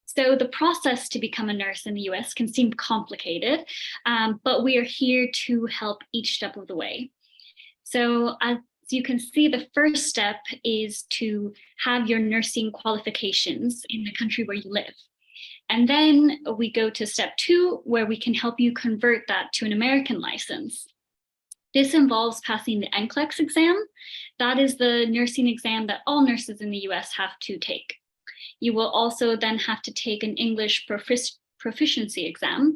So the process to become a nurse in the US can seem complicated, but we are here to help each step of the way. So as you can see, the first step is to have your nursing qualifications in the country where you live. And then we go to step 2, where we can help you convert that to an American license. This involves passing the NCLEX exam. That is the nursing exam that all nurses in the US have to take. You will also then have to take an English proficiency exam.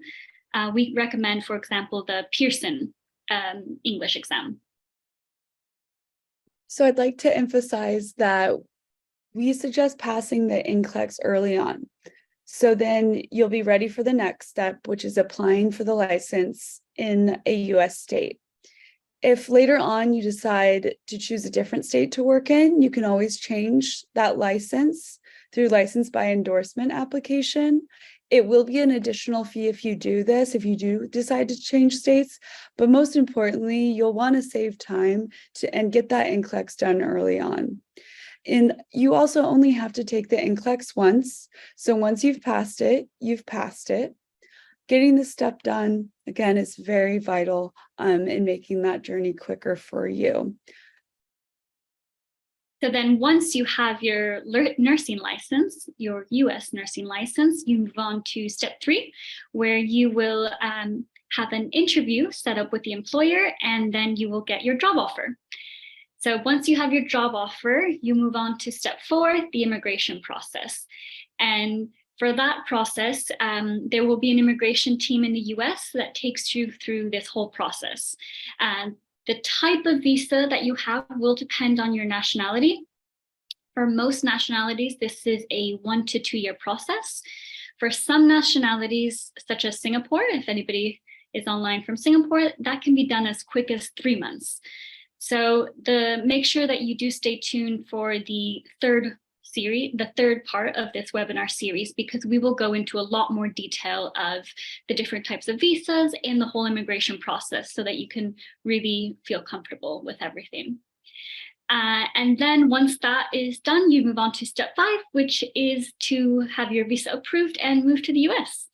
We recommend, for example, the Pearson English exam. So I'd like to emphasize that we suggest passing the NCLEX early on. So then you'll be ready for the next step, which is applying for the license in a US state. If later on you decide to choose a different state to work in, you can always change that license through license by endorsement application. It will be an additional fee if you do this, if you do decide to change states, but most importantly, you'll want to save time and get that NCLEX done early on. And you also only have to take the NCLEX once. So once you've passed it, you've passed it. Getting this step done, again, is very vital in making that journey quicker for you. So then once you have your nursing license, your US nursing license, you move on to step 3, where you will have an interview set up with the employer, and then you will get your job offer. So once you have your job offer, you move on to step 4, the immigration process. And for that process, there will be an immigration team in the US that takes you through this whole process. The type of visa that you have will depend on your nationality. For most nationalities, this is a 1 to 2 year process. For some nationalities, such as Singapore, if anybody is online from Singapore, that can be done as quick as 3 months. So make sure that you do stay tuned for the third part of this webinar series, because we will go into a lot more detail of the different types of visas and the whole immigration process, so that you can really feel comfortable with everything. And then once that is done, you move on to step 5, which is to have your visa approved and move to the US.